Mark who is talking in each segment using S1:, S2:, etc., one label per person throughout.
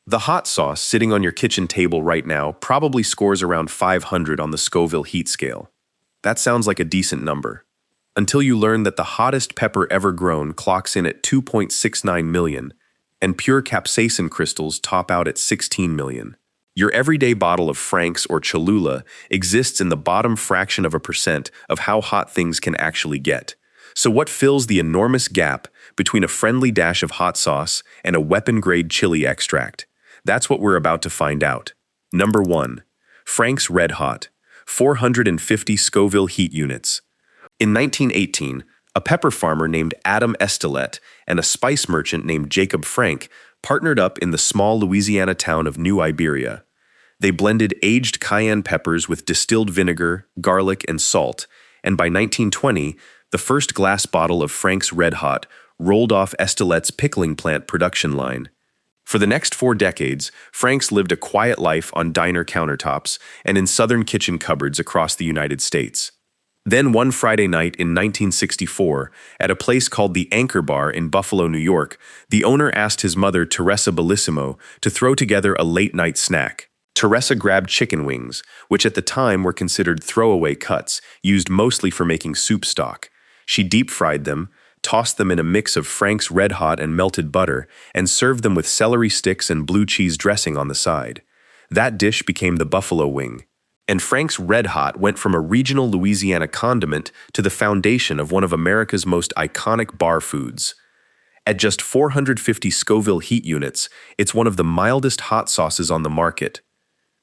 S1: The hot sauce sitting on your kitchen table right now probably scores around 500 on the Scoville heat scale. That sounds like a decent number. Until you learn that the hottest pepper ever grown clocks in at 2.69 million, and pure capsaicin crystals top out at 16 million. Your everyday bottle of Frank's or Cholula exists in the bottom fraction of a percent of how hot things can actually get. So what fills the enormous gap between a friendly dash of hot sauce and a weapon-grade chili extract? That's what we're about to find out. Number 1. Frank's RedHot, 450 Scoville heat units. In 1918, a pepper farmer named Adam Estelet and a spice merchant named Jacob Frank partnered up in the small Louisiana town of New Iberia. They blended aged cayenne peppers with distilled vinegar, garlic, and salt, and by 1920, the first glass bottle of Frank's RedHot rolled off Estelet's pickling plant production line. For the next 4 decades, Frank's lived a quiet life on diner countertops and in southern kitchen cupboards across the United States. Then one Friday night in 1964, at a place called the Anchor Bar in Buffalo, New York, the owner asked his mother, Teresa Bellissimo, to throw together a late-night snack. Teresa grabbed chicken wings, which at the time were considered throwaway cuts, used mostly for making soup stock. She deep-fried them, tossed them in a mix of Frank's RedHot and melted butter, and served them with celery sticks and blue cheese dressing on the side. That dish became the buffalo wing. And Frank's RedHot went from a regional Louisiana condiment to the foundation of one of America's most iconic bar foods. At just 450 Scoville heat units, it's one of the mildest hot sauces on the market.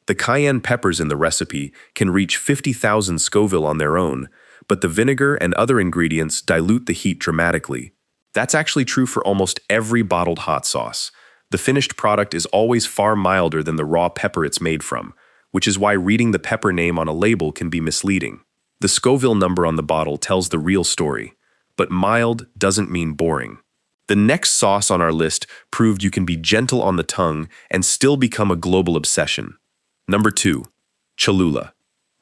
S1: The cayenne peppers in the recipe can reach 50,000 Scoville on their own, but the vinegar and other ingredients dilute the heat dramatically. That's actually true for almost every bottled hot sauce. The finished product is always far milder than the raw pepper it's made from, which is why reading the pepper name on a label can be misleading. The Scoville number on the bottle tells the real story, but mild doesn't mean boring. The next sauce on our list proved you can be gentle on the tongue and still become a global obsession. Number 2. Cholula.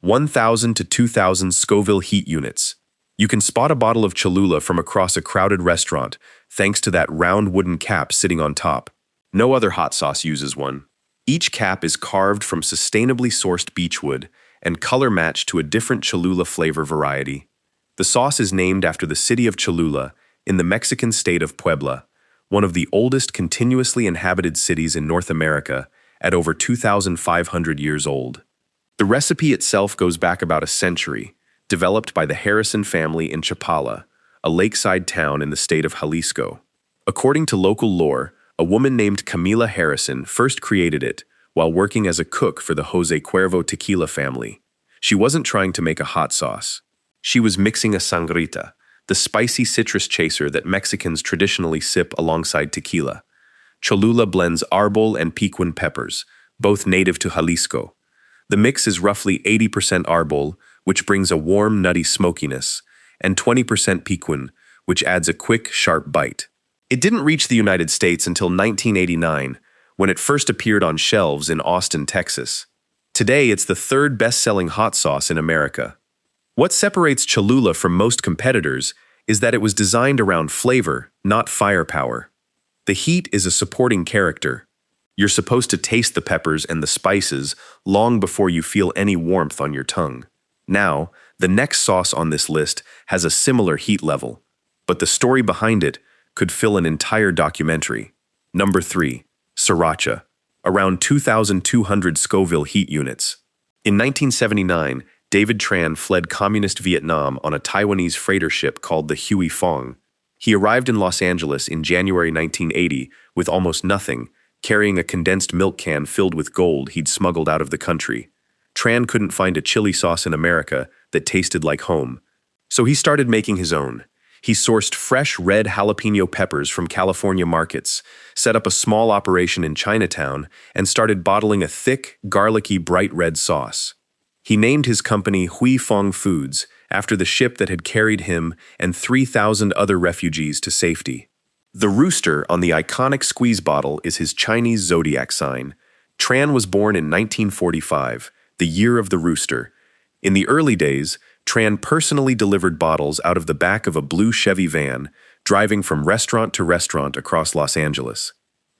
S1: 1,000 to 2,000 Scoville heat units. You can spot a bottle of Cholula from across a crowded restaurant thanks to that round wooden cap sitting on top. No other hot sauce uses one. Each cap is carved from sustainably sourced beechwood and color-matched to a different Cholula flavor variety. The sauce is named after the city of Cholula in the Mexican state of Puebla, one of the oldest continuously inhabited cities in North America at over 2,500 years old. The recipe itself goes back about a century, developed by the Harrison family in Chapala, a lakeside town in the state of Jalisco. According to local lore, a woman named Camila Harrison first created it while working as a cook for the Jose Cuervo tequila family. She wasn't trying to make a hot sauce. She was mixing a sangrita, the spicy citrus chaser that Mexicans traditionally sip alongside tequila. Cholula blends arbol and piquin peppers, both native to Jalisco. The mix is roughly 80% arbol, which brings a warm, nutty smokiness, and 20% piquin, which adds a quick, sharp bite. It didn't reach the United States until 1989, when it first appeared on shelves in Austin, Texas. Today, it's the 3rd best-selling hot sauce in America. What separates Cholula from most competitors is that it was designed around flavor, not firepower. The heat is a supporting character. You're supposed to taste the peppers and the spices long before you feel any warmth on your tongue. Now, the next sauce on this list has a similar heat level, but the story behind it could fill an entire documentary. Number 3. Sriracha. Around 2,200 Scoville heat units. In 1979, David Tran fled communist Vietnam on a Taiwanese freighter ship called the Huey Fong. He arrived in Los Angeles in January 1980 with almost nothing, carrying a condensed milk can filled with gold he'd smuggled out of the country. Tran couldn't find a chili sauce in America that tasted like home, so he started making his own. He sourced fresh red jalapeno peppers from California markets, set up a small operation in Chinatown, and started bottling a thick, garlicky, bright red sauce. He named his company Huey Fong Foods after the ship that had carried him and 3,000 other refugees to safety. The rooster on the iconic squeeze bottle is his Chinese zodiac sign. Tran was born in 1945, the year of the rooster. In the early days, Tran personally delivered bottles out of the back of a blue Chevy van, driving from restaurant to restaurant across Los Angeles.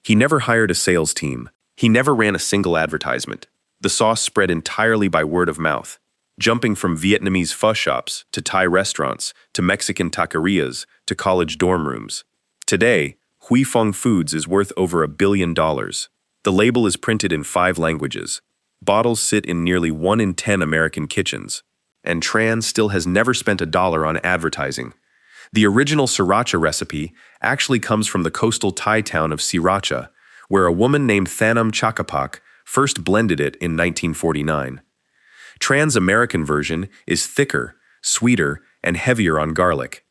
S1: He never hired a sales team. He never ran a single advertisement. The sauce spread entirely by word of mouth, jumping from Vietnamese pho shops to Thai restaurants to Mexican taquerias to college dorm rooms. Today, Huy Fong Foods is worth over $1 billion. The label is printed in 5 languages. Bottles sit in nearly 1 in 10 American kitchens. And Tran still has never spent $1 on advertising. The original Sriracha recipe actually comes from the coastal Thai town of Sriracha, where a woman named Thanam Chakapak first blended it in 1949. Tran's American version is thicker, sweeter, and heavier on garlic.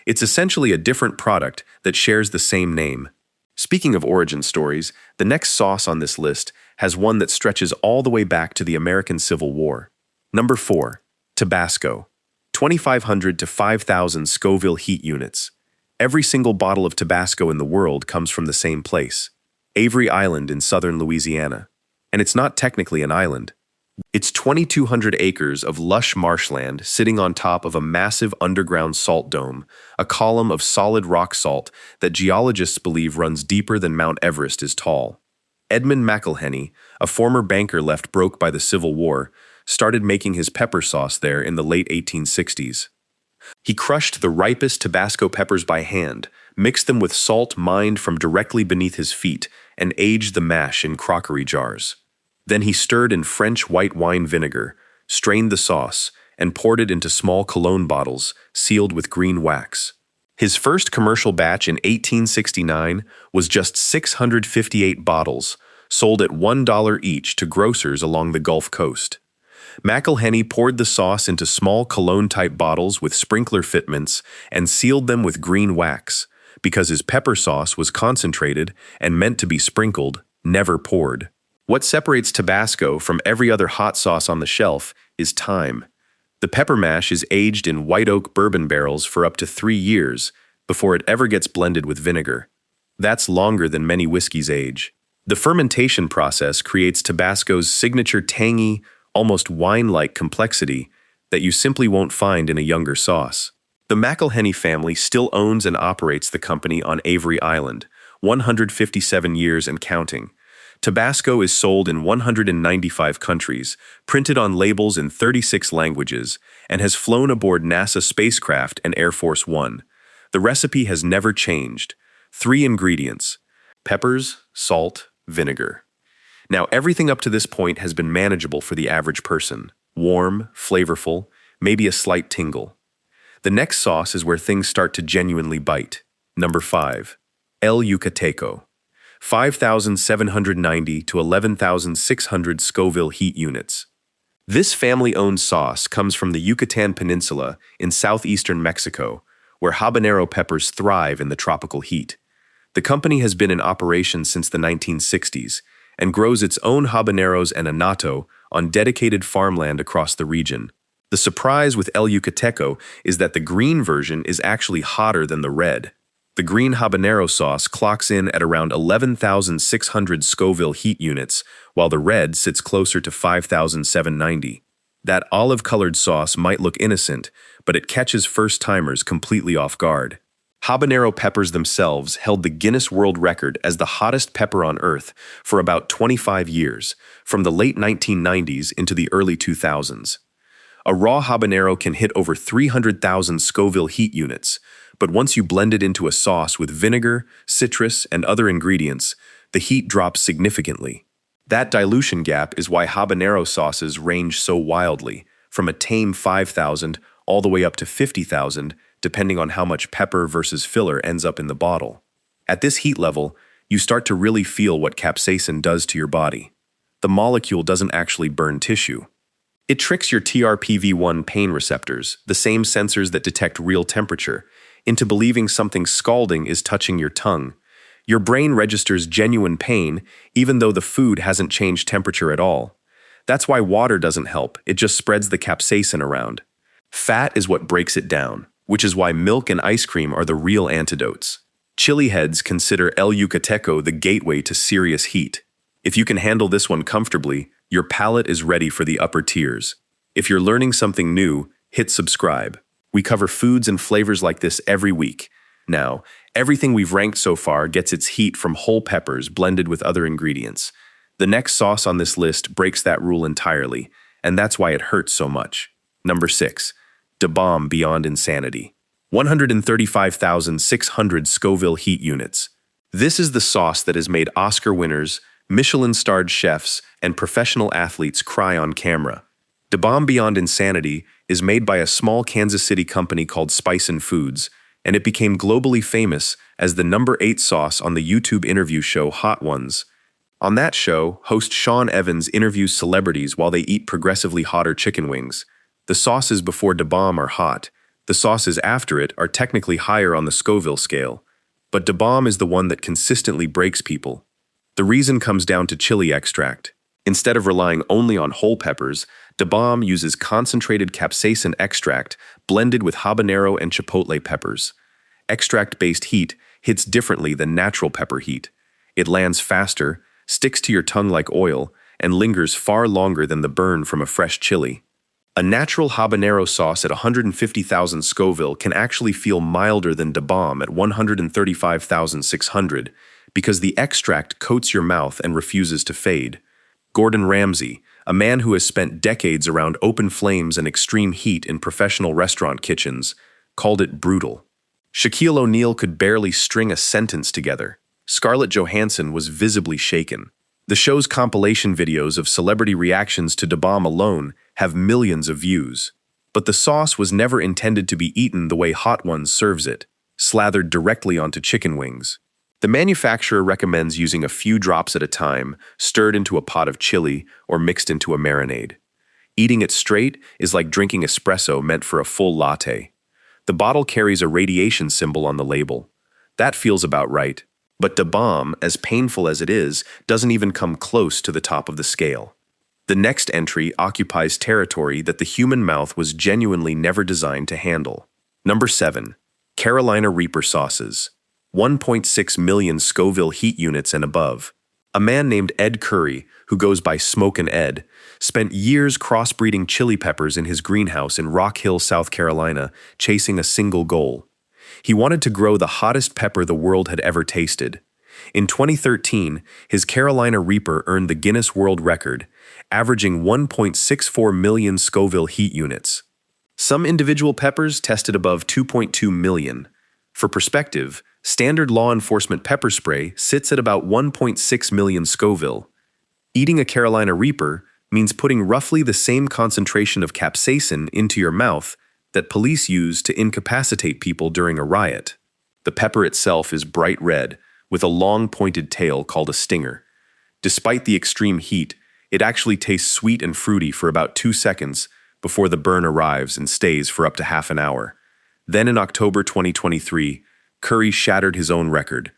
S1: It's essentially a different product that shares the same name. Speaking of origin stories, the next sauce on this list has one that stretches all the way back to the American Civil War. Number 4. Tabasco. 2,500 to 5,000 Scoville heat units. Every single bottle of Tabasco in the world comes from the same place, Avery Island in southern Louisiana. And it's not technically an island. It's 2,200 acres of lush marshland sitting on top of a massive underground salt dome, a column of solid rock salt that geologists believe runs deeper than Mount Everest is tall. Edmund McIlhenny, a former banker left broke by the Civil War, started making his pepper sauce there in the late 1860s. He crushed the ripest Tabasco peppers by hand, mixed them with salt mined from directly beneath his feet, and aged the mash in crockery jars. Then he stirred in French white wine vinegar, strained the sauce, and poured it into small cologne bottles sealed with green wax. His first commercial batch in 1869 was just 658 bottles, sold at $1 each to grocers along the Gulf Coast. McIlhenny poured the sauce into small cologne-type bottles with sprinkler fitments and sealed them with green wax, because his pepper sauce was concentrated and meant to be sprinkled, never poured. What separates Tabasco from every other hot sauce on the shelf is time. The pepper mash is aged in white oak bourbon barrels for up to 3 years before it ever gets blended with vinegar. That's longer than many whiskeys age. The fermentation process creates Tabasco's signature tangy, almost wine-like complexity that you simply won't find in a younger sauce. The McIlhenny family still owns and operates the company on Avery Island, 157 years and counting. Tabasco is sold in 195 countries, printed on labels in 36 languages, and has flown aboard NASA spacecraft and Air Force One. The recipe has never changed. 3 ingredients: peppers, salt, vinegar. Now, everything up to this point has been manageable for the average person. Warm, flavorful, maybe a slight tingle. The next sauce is where things start to genuinely bite. Number 5. El Yucateco. 5,790 to 11,600 Scoville heat units. This family-owned sauce comes from the Yucatan Peninsula in southeastern Mexico, where habanero peppers thrive in the tropical heat. The company has been in operation since the 1960s and grows its own habaneros and annatto on dedicated farmland across the region. The surprise with El Yucateco is that the green version is actually hotter than the red. The green habanero sauce clocks in at around 11,600 Scoville heat units, while the red sits closer to 5,790. That olive-colored sauce might look innocent, but it catches first-timers completely off guard. Habanero peppers themselves held the Guinness World Record as the hottest pepper on Earth for about 25 years, from the late 1990s into the early 2000s. A raw habanero can hit over 300,000 Scoville heat units, but once you blend it into a sauce with vinegar, citrus, and other ingredients, the heat drops significantly. That dilution gap is why habanero sauces range so wildly, from a tame 5,000 all the way up to 50,000, depending on how much pepper versus filler ends up in the bottle. At this heat level, you start to really feel what capsaicin does to your body. The molecule doesn't actually burn tissue. It tricks your TRPV1 pain receptors, the same sensors that detect real temperature, into believing something scalding is touching your tongue. Your brain registers genuine pain, even though the food hasn't changed temperature at all. That's why water doesn't help, it just spreads the capsaicin around. Fat is what breaks it down, which is why milk and ice cream are the real antidotes. Chili heads consider El Yucateco the gateway to serious heat. If you can handle this one comfortably, your palate is ready for the upper tiers. If you're learning something new, hit subscribe. We cover foods and flavors like this every week. Now, everything we've ranked so far gets its heat from whole peppers blended with other ingredients. The next sauce on this list breaks that rule entirely, and that's why it hurts so much. Number 6. Da Bomb Beyond Insanity. 135,600 Scoville heat units. This is the sauce that has made Oscar winners, Michelin-starred chefs, and professional athletes cry on camera. Da Bomb Beyond Insanity is made by a small Kansas City company called Capsaicin Foods, and it became globally famous as the number 8 sauce on the YouTube interview show Hot Ones. On that show, host Sean Evans interviews celebrities while they eat progressively hotter chicken wings. The sauces before Da Bomb are hot. The sauces after it are technically higher on the Scoville scale. But Da Bomb is the one that consistently breaks people. The reason comes down to chili extract. Instead of relying only on whole peppers, Da Bomb uses concentrated capsaicin extract blended with habanero and chipotle peppers. Extract-based heat hits differently than natural pepper heat. It lands faster, sticks to your tongue like oil, and lingers far longer than the burn from a fresh chili. A natural habanero sauce at 150,000 Scoville can actually feel milder than Da Bomb at 135,600 because the extract coats your mouth and refuses to fade. Gordon Ramsay, a man who has spent decades around open flames and extreme heat in professional restaurant kitchens, called it brutal. Shaquille O'Neal could barely string a sentence together. Scarlett Johansson was visibly shaken. The show's compilation videos of celebrity reactions to Da Bomb alone have millions of views. But the sauce was never intended to be eaten the way Hot Ones serves it, slathered directly onto chicken wings. The manufacturer recommends using a few drops at a time, stirred into a pot of chili, or mixed into a marinade. Eating it straight is like drinking espresso meant for a full latte. The bottle carries a radiation symbol on the label. That feels about right. But Da Bomb, as painful as it is, doesn't even come close to the top of the scale. The next entry occupies territory that the human mouth was genuinely never designed to handle. Number 7. Carolina Reaper sauces. 1.6 million Scoville heat units and above. A man named Ed Curry, who goes by Smokin' Ed, spent years crossbreeding chili peppers in his greenhouse in Rock Hill, South Carolina, chasing a single goal. He wanted to grow the hottest pepper the world had ever tasted. In 2013, his Carolina Reaper earned the Guinness World Record, averaging 1.64 million Scoville heat units. Some individual peppers tested above 2.2 million. For perspective, standard law enforcement pepper spray sits at about 1.6 million Scoville. Eating a Carolina Reaper means putting roughly the same concentration of capsaicin into your mouth that police use to incapacitate people during a riot. The pepper itself is bright red, with a long pointed tail called a stinger. Despite the extreme heat, it actually tastes sweet and fruity for about 2 seconds before the burn arrives and stays for up to half an hour. Then in October 2023, Curry shattered his own record.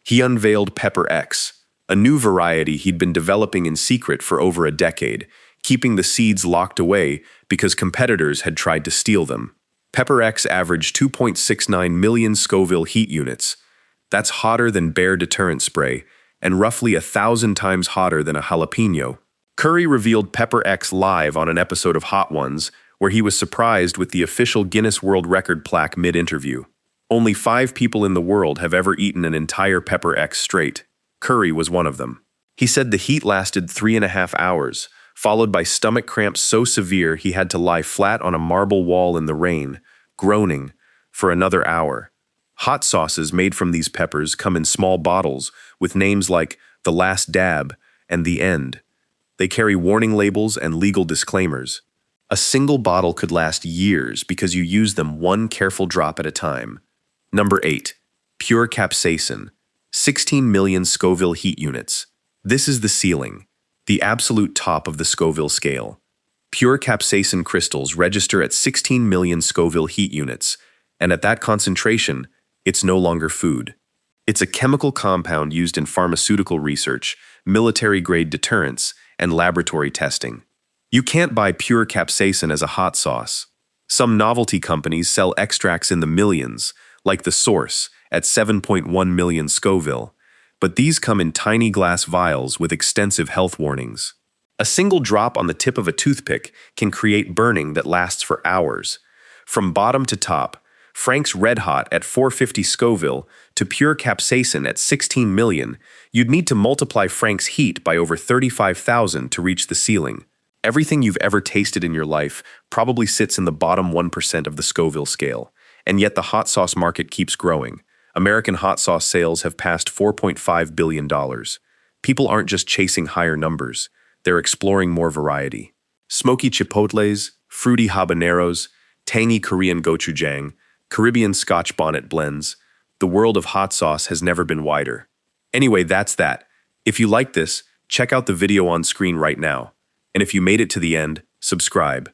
S1: He unveiled Pepper X, a new variety he'd been developing in secret for over a decade, keeping the seeds locked away because competitors had tried to steal them. Pepper X averaged 2.69 million Scoville heat units. That's hotter than Bear deterrent spray, and roughly 1,000 times hotter than a jalapeno. Curry revealed Pepper X live on an episode of Hot Ones, where he was surprised with the official Guinness World Record plaque mid-interview. Only 5 people in the world have ever eaten an entire Pepper X straight. Curry was one of them. He said the heat lasted 3.5 hours, followed by stomach cramps so severe he had to lie flat on a marble wall in the rain, groaning, for another hour. Hot sauces made from these peppers come in small bottles with names like The Last Dab and The End. They carry warning labels and legal disclaimers. A single bottle could last years because you use them one careful drop at a time. Number 8. Pure capsaicin. 16 million Scoville heat units. This is the ceiling, the absolute top of the Scoville scale. Pure capsaicin crystals register at 16 million Scoville heat units, and at that concentration, it's no longer food. It's a chemical compound used in pharmaceutical research, military-grade deterrents, and laboratory testing. You can't buy pure capsaicin as a hot sauce. Some novelty companies sell extracts in the millions, like The Source, at 7.1 million Scoville, but these come in tiny glass vials with extensive health warnings. A single drop on the tip of a toothpick can create burning that lasts for hours. From bottom to top, Frank's RedHot at 450 Scoville to pure Capsaicin at 16 million, you'd need to multiply Frank's heat by over 35,000 to reach the ceiling. Everything you've ever tasted in your life probably sits in the bottom 1% of the Scoville scale, and yet the hot sauce market keeps growing. American hot sauce sales have passed $4.5 billion. People aren't just chasing higher numbers, they're exploring more variety. Smoky chipotles, fruity habaneros, tangy Korean gochujang, Caribbean Scotch bonnet blends. The world of hot sauce has never been wider. Anyway, that's that. If you like this, check out the video on screen right now. And if you made it to the end, subscribe.